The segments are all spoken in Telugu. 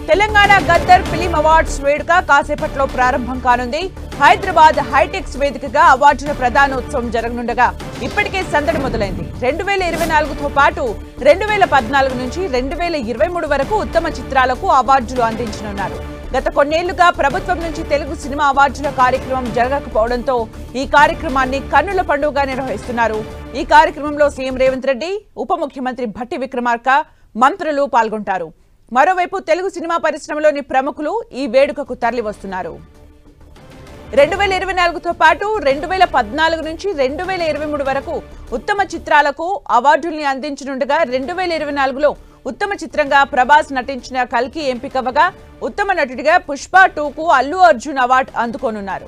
తెలంగాణ గద్దర్ ఫిలిం అవార్డ్స్ వేడుక కాసేపట్లో ప్రారంభం కానుంది. హైదరాబాద్ హైటెక్స్ వేదికగా అవార్డుల ప్రదానోత్సవం జరగనుండగా ఇప్పటికే సందడి మొదలైంది. 2024తో పాటు 2014 నుంచి 2023 వరకు ఉత్తమ చిత్రాలకు అవార్డులు అందించనున్నారు. గత కొన్నేళ్లుగా ప్రభుత్వం నుంచి తెలుగు సినిమా అవార్డుల కార్యక్రమం జరగకపోవడంతో ఈ కార్యక్రమాన్ని కన్నుల పండుగగా నిర్వహిస్తున్నారు. ఈ కార్యక్రమంలో సీఎం రేవంత్ రెడ్డి, ఉప ముఖ్యమంత్రి భట్టి విక్రమార్క, మంత్రులు పాల్గొంటారు. మరోవైపు తెలుగు సినిమా పరిశ్రమలోని ప్రముఖులు ఈ వేడుకకు తరలివస్తున్నారు. 2024తో పాటు 2014 నుంచి 2023 వరకు ఉత్తమ చిత్రాలకు అవార్డుల్ని అందించనుండగా 2024లో ఉత్తమ చిత్రంగా ప్రభాస్ నటించిన కల్కి ఎంపికవగా ఉత్తమ నటుడిగా పుష్ప 2కు అల్లు అర్జున్ అవార్డు అందుకోనున్నారు.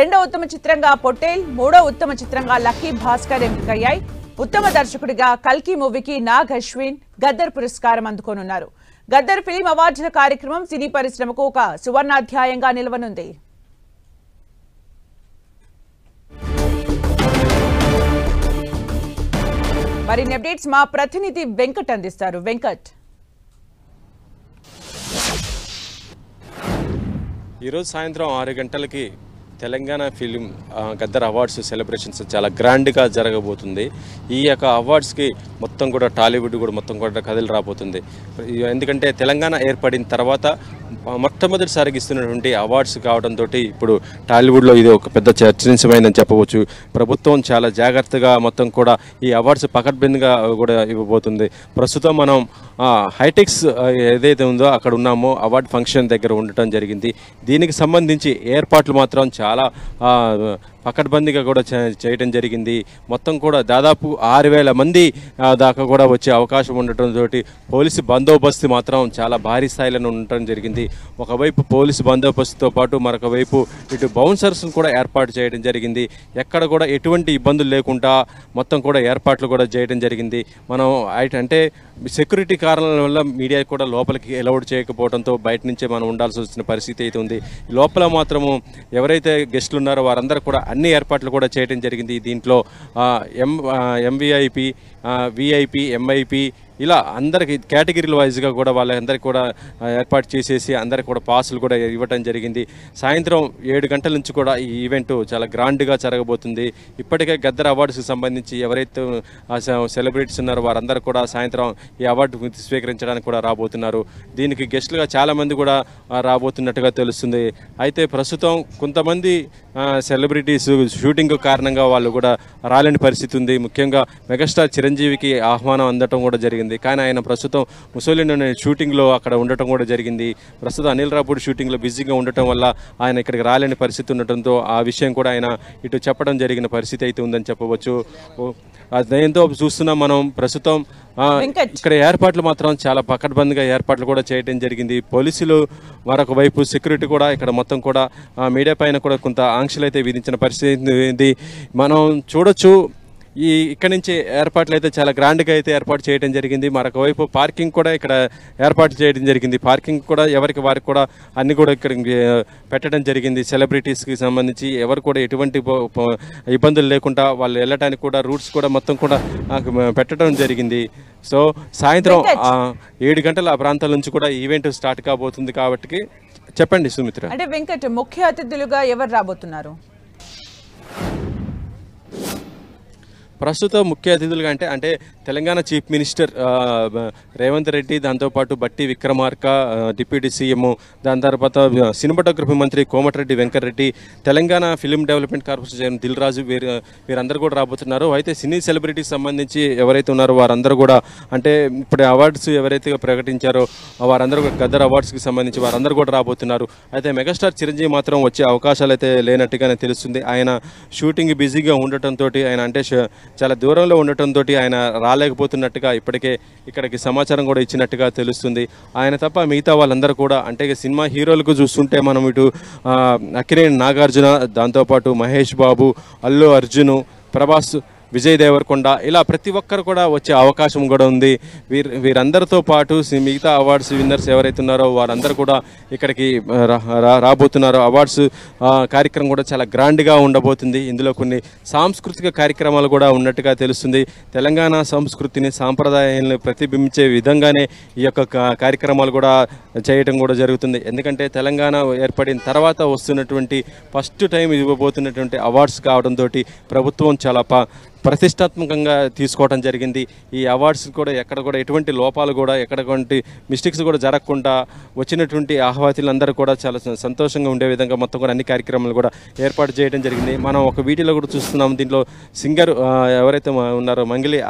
రెండో ఉత్తమ చిత్రంగా పొట్టేల్, మూడో ఉత్తమ చిత్రంగా లక్కీ భాస్కర్ ఎంపికయ్యాయి. ఉత్తమ దర్శకుడిగా కల్కి మూవీకి నాగ్ అశ్విన్ గద్దర్ పురస్కారం అందుకోనున్నారు. గద్దర్ ఫిలిం అవార్డుల కార్యక్రమం సినీ పరిశ్రమకు ఒక సువర్ణాధ్యాయంగా నిలవనుంది. మరిన్ని అప్డేట్స్ మా ప్రతినిధి వెంకట్ అందిస్తారు. వెంకట్, ఈరోజు సాయంత్రం 6 గంటలకి Telangana film Gaddar awards celebrations చాలా గ్రాండ్గా జరగబోతుంది. ఈ యొక్క అవార్డ్స్కి మొత్తం కూడా టాలీవుడ్ కూడా మొత్తం కూడా కదిలి రాబోతుంది. ఎందుకంటే తెలంగాణ ఏర్పడిన తర్వాత మొట్టమొదటిసారికి ఇస్తున్నటువంటి అవార్డ్స్ కావడంతో ఇప్పుడు టాలీవుడ్లో ఇది ఒక పెద్ద చర్చనీయమైనని చెప్పవచ్చు. ప్రభుత్వం చాలా జాగ్రత్తగా మొత్తం కూడా ఈ అవార్డ్స్ పకడ్బందీగా కూడా ఇవ్వబోతుంది. ప్రస్తుతం మనం హైటెక్స్ ఏదైతే ఉందో అక్కడ ఉన్నామో అవార్డ్ ఫంక్షన్ దగ్గర ఉండటం జరిగింది. దీనికి సంబంధించి ఏర్పాట్లు మాత్రం చాలా పకడ్బందీగా కూడా చేయడం జరిగింది. మొత్తం కూడా దాదాపు 6,000 మంది దాకా కూడా వచ్చే అవకాశం ఉండటంతో పోలీసు బందోబస్తు మాత్రం చాలా భారీ స్థాయిలో ఉండటం జరిగింది. ఒకవైపు పోలీసు బందోబస్తుతో పాటు మరొక వైపు ఇటు బౌన్సర్స్ను కూడా ఏర్పాటు చేయడం జరిగింది. ఎక్కడ కూడా ఎటువంటి ఇబ్బందులు లేకుండా మొత్తం కూడా ఏర్పాట్లు కూడా చేయడం జరిగింది. మనం అంటే సెక్యూరిటీ కారణాల వల్ల మీడియా కూడా లోపలికి అలౌడ్ చేయకపోవడంతో బయట నుంచే మనం ఉండాల్సి వచ్చిన పరిస్థితి అయితే ఉంది. లోపల మాత్రము ఎవరైతే గెస్టులు ఉన్నారో వారందరూ కూడా అన్ని ఏర్పాట్లు కూడా చేయడం జరిగింది. దీంట్లో ఎంవిఐపి, విఐపి, ఎంఐపి ఇలా అందరికి కేటగిరీల వైజ్గా కూడా వాళ్ళందరికీ కూడా ఏర్పాటు చేసేసి అందరికి కూడా పాసులు కూడా ఇవ్వటం జరిగింది. సాయంత్రం 7 గంటల నుంచి కూడా ఈ ఈవెంట్ చాలా గ్రాండ్గా జరగబోతుంది. ఇప్పటికే గద్దర్ అవార్డ్స్కి సంబంధించి ఎవరైతే సెలబ్రిటీస్ ఉన్నారో వారందరూ కూడా సాయంత్రం ఈ అవార్డు స్వీకరించడానికి కూడా రాబోతున్నారు. దీనికి గెస్టులుగా చాలామంది కూడా రాబోతున్నట్టుగా తెలుస్తుంది. అయితే ప్రస్తుతం కొంతమంది సెలబ్రిటీస్ షూటింగ్ కారణంగా వాళ్ళు కూడా రాలేని పరిస్థితి ఉంది. ముఖ్యంగా మెగాస్టార్ చిరంజీవికి ఆహ్వానం అందటం కూడా జరిగింది. కానీ ఆయన ప్రస్తుతం ముసోలిని షూటింగ్లో అక్కడ ఉండటం కూడా జరిగింది. ప్రస్తుతం అనిల్ రాపూడి షూటింగ్లో బిజీగా ఉండటం వల్ల ఆయన ఇక్కడికి రాలేని పరిస్థితి ఉండటంతో ఆ విషయం కూడా ఆయన ఇటు చెప్పడం జరిగిన పరిస్థితి అయితే ఉందని చెప్పవచ్చు. దాంతో చూస్తున్నాం మనం ప్రస్తుతం ఇక్కడ ఏర్పాట్లు మాత్రం చాలా పకడ్బందీగా ఏర్పాట్లు కూడా చేయడం జరిగింది. పోలీసులు మరొక వైపు సెక్యూరిటీ కూడా ఇక్కడ మొత్తం కూడా మీడియా పైన కూడా కొంత ఆంక్షలు అయితే విధించిన పరిస్థితి మనం చూడొచ్చు. ఇక్కడ నుంచి ఏర్పాట్లు అయితే చాలా గ్రాండ్గా అయితే ఏర్పాటు చేయడం జరిగింది. మరొక వైపు పార్కింగ్ కూడా ఇక్కడ ఏర్పాటు చేయడం జరిగింది. పార్కింగ్ కూడా ఎవరికి వారికి కూడా అన్ని కూడా ఇక్కడ పెట్టడం జరిగింది. సెలబ్రిటీస్కి సంబంధించి ఎవరు కూడా ఎటువంటి ఇబ్బందులు లేకుండా వాళ్ళు వెళ్ళటానికి కూడా రూట్స్ కూడా మొత్తం కూడా పెట్టడం జరిగింది. సో సాయంత్రం 7 గంటల ఆ ప్రాంతాల నుంచి కూడా ఈవెంట్ స్టార్ట్ కాబోతుంది. కాబట్టి చెప్పండి సుమిత్ర. అంటే వెంకట్, ముఖ్య అతిథులుగా ఎవరు రాబోతున్నారు? ప్రస్తుతం ముఖ్య అతిథులుగా అంటే తెలంగాణ చీఫ్ మినిస్టర్ రేవంత్ రెడ్డి, దాంతోపాటు బట్టి విక్రమార్క డిప్యూటీ సీఎం, దాని తర్వాత సినిమాటోగ్రఫీ మంత్రి Komatireddy Venkat Reddy, Telangana film development corporation Dil Raju వీరందరూ కూడా రాబోతున్నారు. అయితే సినీ సెలబ్రిటీకి సంబంధించి ఎవరైతే ఉన్నారో వారందరూ కూడా అంటే ఇప్పుడు అవార్డ్స్ ఎవరైతే ప్రకటించారో వారందరూ గద్దర్ అవార్డ్స్కి సంబంధించి వారందరూ కూడా రాబోతున్నారు. అయితే మెగాస్టార్ చిరంజీవి మాత్రం వచ్చే అవకాశాలు అయితే లేనట్టుగానే తెలుస్తుంది. ఆయన షూటింగ్ బిజీగా ఉండటంతో ఆయన అంటే చాలా దూరంలో ఉండటంతో ఆయన రాలేకపోతున్నట్టుగా ఇప్పటికే ఇక్కడికి సమాచారం కూడా ఇచ్చినట్టుగా తెలుస్తుంది. ఆయన తప్ప మిగతా వాళ్ళందరూ కూడా అంటే సినిమా హీరోలకు చూస్తుంటే మనం ఇటు అక్కినేని నాగార్జున, దాంతోపాటు మహేష్ బాబు, అల్లు అర్జున్, ప్రభాస్ విజయ్ దేవరకొండ ఇలా ప్రతి ఒక్కరు కూడా వచ్చే అవకాశం కూడా ఉంది. వీరందరితో పాటు మిగతా అవార్డ్స్ విన్నర్స్ ఎవరైతే ఉన్నారో వారందరూ కూడా ఇక్కడికి రాబోతున్నారో. అవార్డ్స్ కార్యక్రమం కూడా చాలా గ్రాండ్గా ఉండబోతుంది. ఇందులో కొన్ని సాంస్కృతిక కార్యక్రమాలు కూడా ఉన్నట్టుగా తెలుస్తుంది. తెలంగాణ సంస్కృతిని సాంప్రదాయాలను ప్రతిబింబించే విధంగానే ఈ యొక్క కార్యక్రమాలు కూడా చేయటం కూడా జరుగుతుంది. ఎందుకంటే తెలంగాణ ఏర్పడిన తర్వాత వస్తున్నటువంటి ఫస్ట్ టైం ఇవ్వబోతున్నటువంటి అవార్డ్స్ కావడంతో ప్రభుత్వం చాలా ప్రతిష్టాత్మకంగా తీసుకోవడం జరిగింది. ఈ అవార్డ్స్ కూడా ఎక్కడ కూడా ఎటువంటి లోపాలు కూడా ఎక్కడటువంటి మిస్టేక్స్ కూడా జరగకుండా వచ్చినటువంటి ఆహ్వాతులందరూ కూడా చాలా సంతోషంగా ఉండే విధంగా మొత్తం కూడా అన్ని కార్యక్రమాలు కూడా ఏర్పాటు చేయడం జరిగింది. మనం ఒక వీడియోలో కూడా చూస్తున్నాం. దీంట్లో సింగర్ ఎవరైతే ఉన్నారో మంగిలి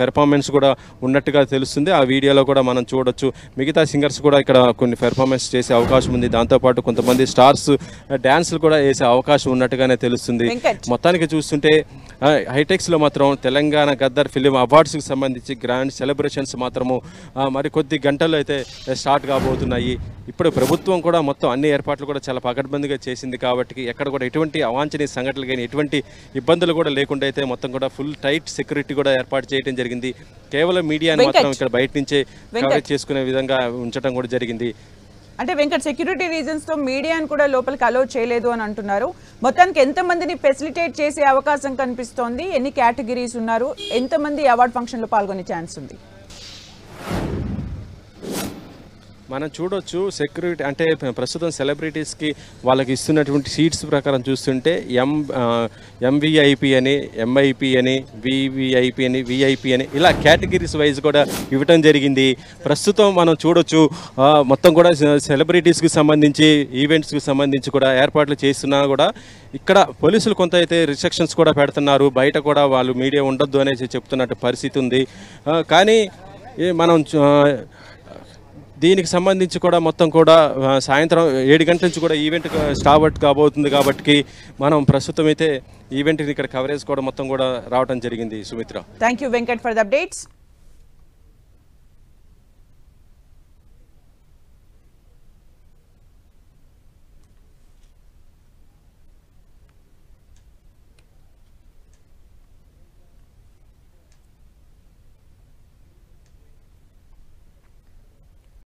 పెర్ఫార్మెన్స్ కూడా ఉన్నట్టుగా తెలుస్తుంది. ఆ వీడియోలో కూడా మనం చూడొచ్చు. మిగతా సింగర్స్ కూడా ఇక్కడ కొన్ని పెర్ఫార్మెన్స్ చేసే అవకాశం ఉంది. దాంతోపాటు కొంతమంది స్టార్స్ డ్యాన్సులు కూడా వేసే అవకాశం ఉన్నట్టుగానే తెలుస్తుంది. మొత్తానికి చూస్తుంటే హైటెక్స్లో మాత్రం తెలంగాణ గద్దర్ ఫిలిం అవార్డ్స్కి సంబంధించి గ్రాండ్ సెలబ్రేషన్స్ మాత్రము మరికొద్ది గంటల్లో అయితే స్టార్ట్ కాబోతున్నాయి. ఇప్పుడు ప్రభుత్వం కూడా మొత్తం అన్ని ఏర్పాట్లు కూడా చాలా పకడ్బందీగా చేసింది కాబట్టి ఎక్కడ కూడా ఎటువంటి అవాంఛనీయ సంఘటనలు కానీ ఎటువంటి ఇబ్బందులు కూడా లేకుండా అయితే మొత్తం కూడా ఫుల్ టైట్ సెక్యూరిటీ కూడా ఏర్పాటు చేయడం జరిగింది. కేవలం మీడియాని మాత్రం ఇక్కడ బయట నుంచే కవరేజ్ చేసుకునే విధంగా ఉంచడం కూడా జరిగింది. అంటే వెంకట్, సెక్యూరిటీ రీజన్స్ తో మీడియాను కూడా లోపలికి అలో చేయలేదు అని అంటున్నారు. మొత్తానికి ఎంతమందిని ఫెసిలిటేట్ చేసే అవకాశం కనిపిస్తోంది? ఎన్ని కేటగిరీస్ ఉన్నారు? ఎంతమంది అవార్డ్ ఫంక్షన్ లో పాల్గొనే ఛాన్స్ ఉంది? మనం చూడొచ్చు సెక్యూరిటీ అంటే ప్రస్తుతం సెలబ్రిటీస్కి వాళ్ళకి ఇస్తున్నటువంటి సీట్స్ ప్రకారం చూస్తుంటే ఎంవిఐపి అని, ఎంఐపి అని, వివిఐపి అని, విఐపి అని ఇలా కేటగిరీస్ వైజ్ కూడా ఇవ్వటం జరిగింది. ప్రస్తుతం మనం చూడొచ్చు మొత్తం కూడా సెలబ్రిటీస్కి సంబంధించి ఈవెంట్స్కి సంబంధించి కూడా ఏర్పాట్లు చేస్తున్నా కూడా ఇక్కడ పోలీసులు కొంత అయితే రిస్ట్రిక్షన్స్ కూడా పెడుతున్నారు. బయట కూడా వాళ్ళు మీడియా ఉండొద్దు అనేసి చెప్తున్నట్టు పరిస్థితి ఉంది. కానీ మనం దీనికి సంబంధించి కూడా మొత్తం కూడా సాయంత్రం 7 గంటల నుంచి కూడా ఈవెంట్ స్టార్ట్ కాబోతుంది కాబట్టి మనం ప్రస్తుతం అయితే ఈవెంట్ని ఇక్కడ కవరేజ్ కూడా మొత్తం కూడా రావడం జరిగింది. Sumitra, thank you Venkat for the updates.